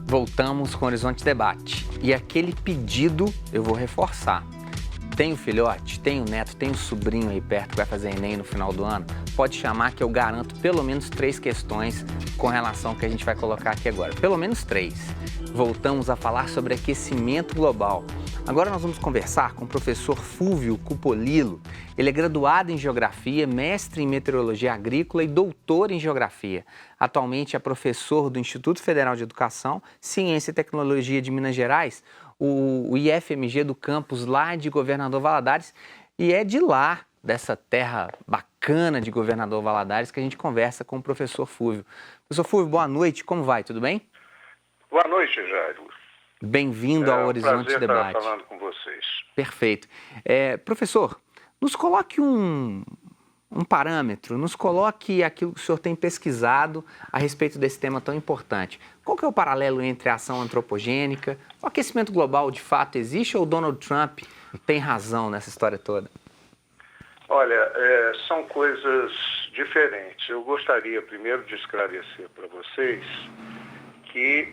Voltamos com o Horizonte Debate. E aquele pedido eu vou reforçar. Tem o filhote, tem o neto, tem o sobrinho aí perto que vai fazer Enem no final do ano? Pode chamar que eu garanto pelo menos 3 questões com relação ao que a gente vai colocar aqui agora. Pelo menos 3. Voltamos a falar sobre aquecimento global. Agora nós vamos conversar com o professor Fúvio Cupolillo. Ele é graduado em Geografia, mestre em Meteorologia Agrícola e doutor em Geografia. Atualmente é professor do Instituto Federal de Educação, Ciência e Tecnologia de Minas Gerais, o IFMG do campus lá de Governador Valadares, e é de lá, dessa terra bacana de Governador Valadares, que a gente conversa com o professor Fúvio. Professor Fúvio, boa noite, como vai? Tudo bem? Boa noite, Jairo. Bem-vindo ao Horizonte Debate. Estar falando com vocês. Perfeito. Professor, nos coloque um parâmetro, nos coloque aquilo que o senhor tem pesquisado a respeito desse tema tão importante. Qual que é o paralelo entre a ação antropogênica? O aquecimento global de fato existe ou o Donald Trump tem razão nessa história toda? Olha, são coisas diferentes. Eu gostaria primeiro de esclarecer para vocês que,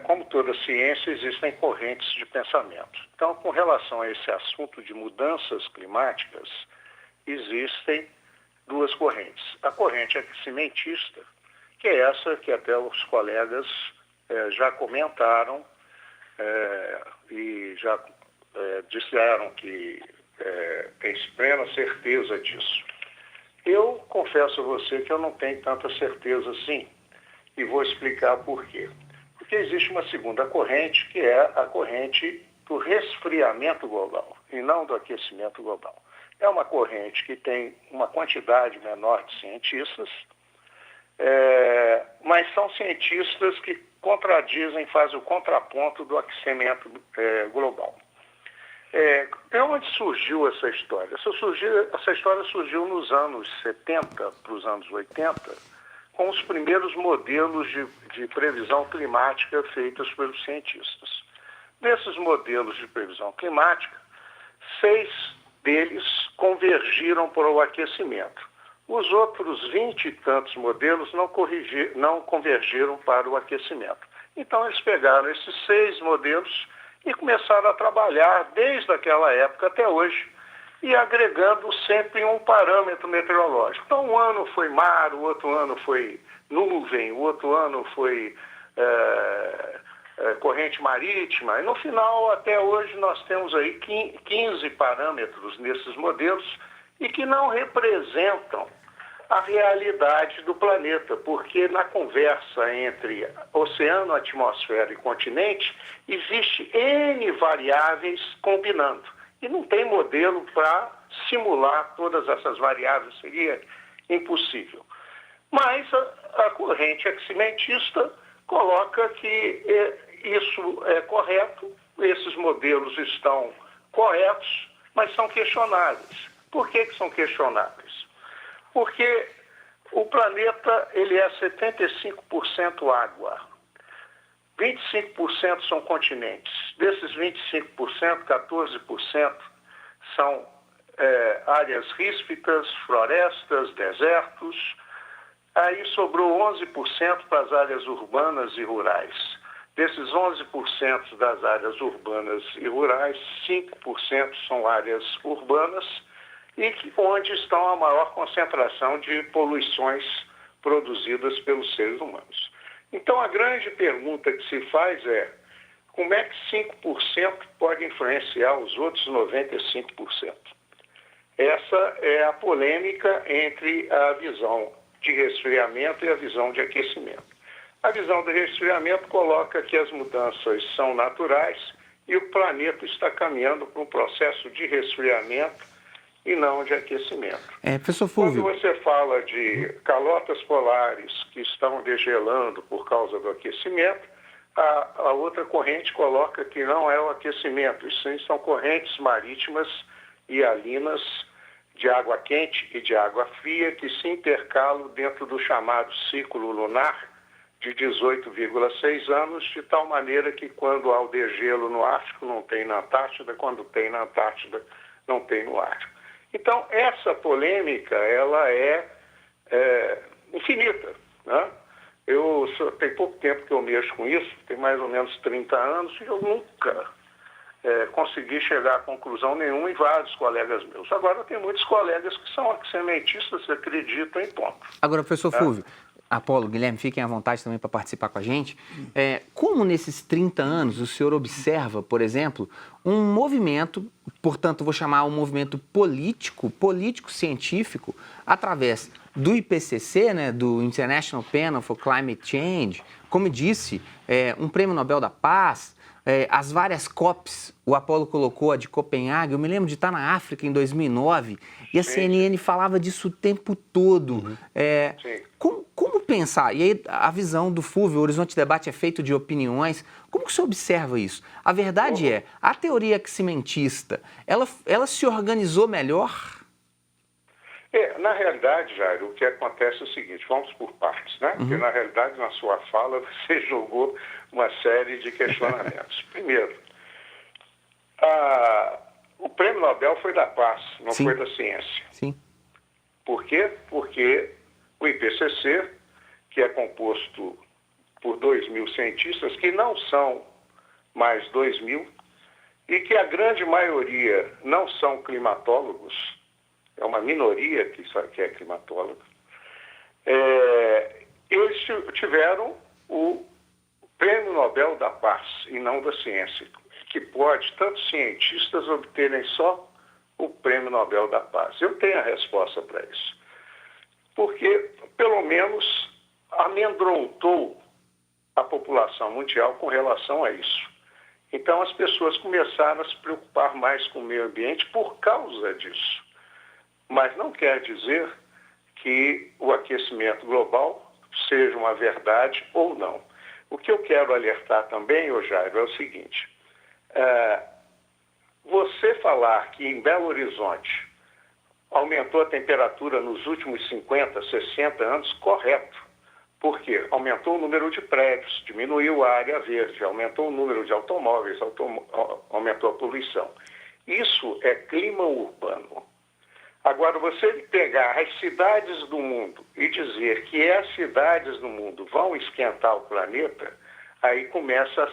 como toda ciência, existem correntes de pensamento. Então, com relação a esse assunto de mudanças climáticas, existem 2 correntes. A corrente aquecimentista, que é essa que até os colegas já comentaram e já disseram que tem plena certeza disso. Eu confesso a você que eu não tenho tanta certeza assim. E vou explicar por quê. Porque existe uma segunda corrente, que é a corrente do resfriamento global, e não do aquecimento global. É uma corrente que tem uma quantidade menor de cientistas, mas são cientistas que contradizem, fazem o contraponto do aquecimento global. Onde surgiu essa história? Essa história surgiu nos anos 70 para os anos 80, com os primeiros modelos de previsão climática feitos pelos cientistas. Nesses modelos de previsão climática, 6 deles convergiram para o aquecimento. Os outros 20 e tantos modelos não convergiram para o aquecimento. Então, eles pegaram esses 6 modelos e começaram a trabalhar desde aquela época até hoje, e agregando sempre um parâmetro meteorológico. Então, um ano foi mar, o outro ano foi nuvem, o outro ano foi corrente marítima. E no final, até hoje, nós temos aí 15 parâmetros nesses modelos e que não representam a realidade do planeta, porque na conversa entre oceano, atmosfera e continente, existe N variáveis combinando. E não tem modelo para simular todas essas variáveis, seria impossível. Mas a corrente aximentista coloca que isso é correto, esses modelos estão corretos, mas são questionáveis. Por que são questionáveis? Porque o planeta ele é 75% água. 25% são continentes. Desses 25%, 14% são áreas ríspidas, florestas, desertos. Aí sobrou 11% para as áreas urbanas e rurais. Desses 11% das áreas urbanas e rurais, 5% são áreas urbanas e onde estão a maior concentração de poluições produzidas pelos seres humanos. Então, a grande pergunta que se faz é como é que 5% pode influenciar os outros 95%? Essa é a polêmica entre a visão de resfriamento e a visão de aquecimento. A visão de resfriamento coloca que as mudanças são naturais e o planeta está caminhando para um processo de resfriamento e não de aquecimento. Professor Fúvio, quando você fala de calotas polares que estão degelando por causa do aquecimento, a outra corrente coloca que não é o aquecimento, e sim são correntes marítimas e alinas de água quente e de água fria que se intercalam dentro do chamado ciclo lunar de 18,6 anos, de tal maneira que quando há o degelo no Ártico não tem na Antártida, quando tem na Antártida não tem no Ártico. Então, essa polêmica, ela é infinita, né? Tem pouco tempo que eu mexo com isso, tem mais ou menos 30 anos, e eu nunca consegui chegar a conclusão nenhuma em vários colegas meus. Agora, tem muitos colegas que são sementistas que acreditam em ponto. Agora, professor Fulvio, Apolo, Guilherme, fiquem à vontade também para participar com a gente. Como nesses 30 anos o senhor observa, por exemplo, um movimento, portanto, vou chamar um movimento político-científico, através do IPCC, né, do International Panel for Climate Change, como disse, um Prêmio Nobel da Paz, as várias COPs, o Apolo colocou a de Copenhague, eu me lembro de estar na África em 2009, e a CNN falava disso o tempo todo. Como pensar? E aí a visão do Fulvio, o Horizonte Debate é feito de opiniões, como que você observa isso? A verdade a teoria cimentista, ela se organizou melhor? Na realidade, Jair, o que acontece é o seguinte, vamos por partes, né? Porque, na realidade, na sua fala, você jogou uma série de questionamentos. Primeiro, o Prêmio Nobel foi da paz, não foi da ciência. Sim. Por quê? Porque o IPCC, que é composto por 2.000 cientistas, que não são mais 2.000, e que a grande maioria não são climatólogos, é uma minoria que é climatóloga, eles tiveram o Prêmio Nobel da Paz e não da ciência, que pode tantos cientistas obterem só o Prêmio Nobel da Paz. Eu tenho a resposta para isso. Porque, pelo menos, amedrontou a população mundial com relação a isso. Então, as pessoas começaram a se preocupar mais com o meio ambiente por causa disso. Mas não quer dizer que o aquecimento global seja uma verdade ou não. O que eu quero alertar também, Jairo, é o seguinte. Você falar que em Belo Horizonte aumentou a temperatura nos últimos 50, 60 anos, correto. Por quê? Aumentou o número de prédios, diminuiu a área verde, aumentou o número de automóveis, aumentou a poluição. Isso é clima urbano. Agora, você pegar as cidades do mundo e dizer que as cidades do mundo vão esquentar o planeta, aí começa a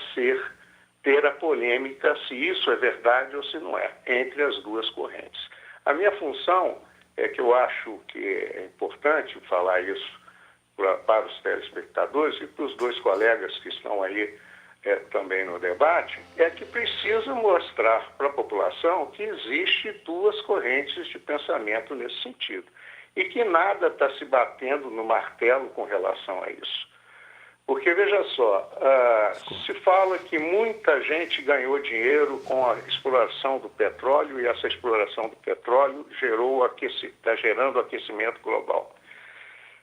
ter a polêmica se isso é verdade ou se não é, entre as duas correntes. A minha função é que eu acho que é importante falar isso para os telespectadores e para os dois colegas que estão aí também no debate, é que precisa mostrar para a população que existe duas correntes de pensamento nesse sentido e que nada está se batendo no martelo com relação a isso. Porque, veja só, se fala que muita gente ganhou dinheiro com a exploração do petróleo e essa exploração do petróleo está gerando aquecimento global.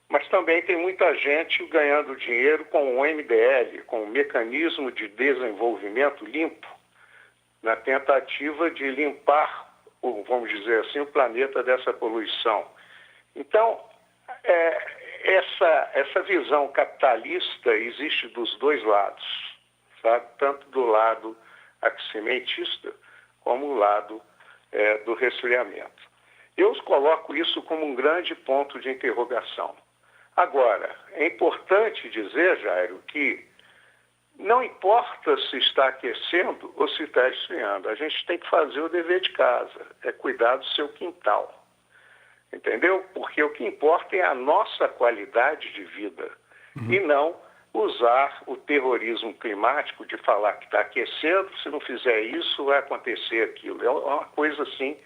Mas também tem muita gente ganhando dinheiro com o MDL, com o Mecanismo de Desenvolvimento Limpo, na tentativa de limpar, vamos dizer assim, o planeta dessa poluição. Então, essa visão capitalista existe dos dois lados, sabe? Tanto do lado aximentista como o lado do resfriamento. Eu coloco isso como um grande ponto de interrogação. Agora, é importante dizer, Jairo, que não importa se está aquecendo ou se está esfriando, a gente tem que fazer o dever de casa, é cuidar do seu quintal, entendeu? Porque o que importa é a nossa qualidade de vida e não usar o terrorismo climático de falar que está aquecendo, se não fizer isso vai acontecer aquilo. É uma coisa assim,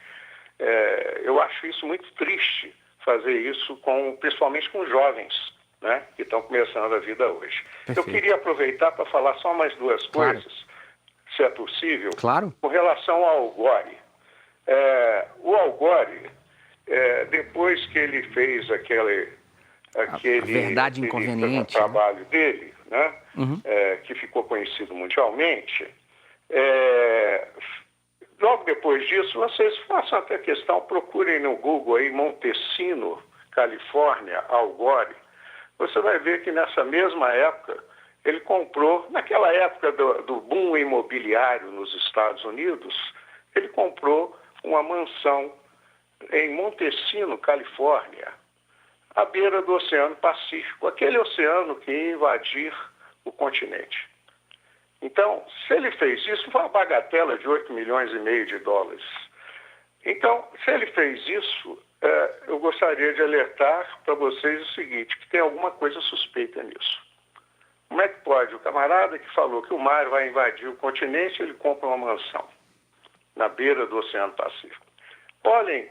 eu acho isso muito triste, fazer isso principalmente com jovens, né, que estão começando a vida hoje. Perfeito. Eu queria aproveitar para falar só mais duas coisas, se é possível, com relação ao Al Gore. O Al Gore, depois que ele fez aquele verdade inconveniente, trabalho dele, né, que ficou conhecido mundialmente, logo depois disso, vocês façam até questão, procurem no Google aí Montesino, Califórnia, Al Gore. Você vai ver que nessa mesma época, ele comprou, naquela época do boom imobiliário nos Estados Unidos, ele comprou uma mansão em Montesino, Califórnia, à beira do Oceano Pacífico, aquele oceano que ia invadir o continente. Então, se ele fez isso, foi uma bagatela de 8,5 milhões de dólares. Então, se ele fez isso, eu gostaria de alertar para vocês o seguinte, que tem alguma coisa suspeita nisso. Como é que pode? O camarada que falou que o mar vai invadir o continente, ele compra uma mansão na beira do Oceano Pacífico. Olhem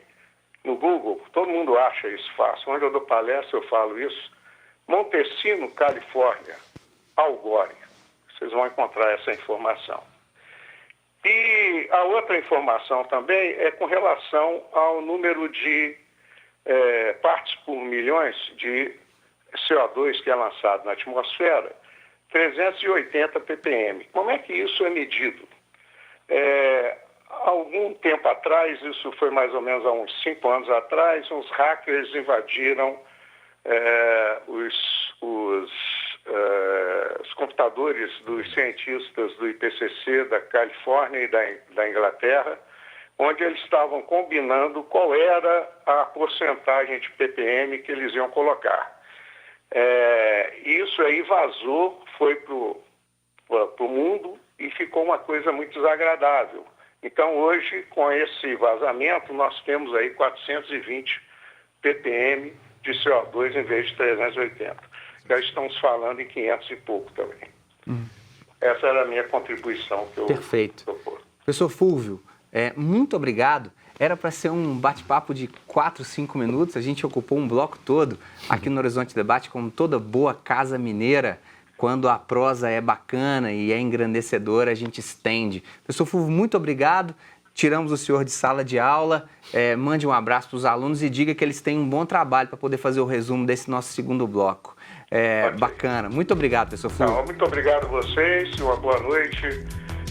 no Google, todo mundo acha isso fácil. Onde eu dou palestra, eu falo isso. Montesino, Califórnia, Al Gore. Vocês vão encontrar essa informação. E a outra informação também é com relação ao número de partes por milhões de CO2 que é lançado na atmosfera, 380 ppm. Como é que isso é medido? Algum tempo atrás, isso foi mais ou menos há uns 5 anos atrás, uns hackers invadiram os computadores dos cientistas do IPCC da Califórnia e da Inglaterra, onde eles estavam combinando qual era a porcentagem de ppm que eles iam colocar. Isso aí vazou, foi para o mundo e ficou uma coisa muito desagradável. Então, hoje, com esse vazamento, nós temos aí 420 ppm de CO2 em vez de 380. Já estamos falando em 500 e pouco também. Essa era a minha contribuição que eu propus. Professor Fúlvio, muito obrigado. Era para ser um bate-papo de 4, 5 minutos, a gente ocupou um bloco todo aqui no Horizonte Debate, como toda boa casa mineira. Quando a prosa é bacana e é engrandecedora, a gente estende. Professor Fúlvio, muito obrigado. Tiramos o senhor de sala de aula. Mande um abraço para os alunos e diga que eles têm um bom trabalho para poder fazer o resumo desse nosso segundo bloco. Okay. Bacana. Muito obrigado, professor Fúlvio. Muito obrigado a vocês. Uma boa noite.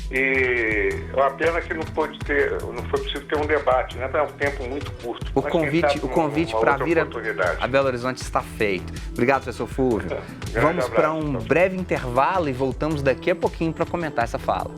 E é uma pena que não foi preciso ter um debate, né? É um tempo muito curto. O convite para vir a Belo Horizonte está feito. Obrigado, professor Fúlvio. Vamos para um breve intervalo e voltamos daqui a pouquinho para comentar essa fala.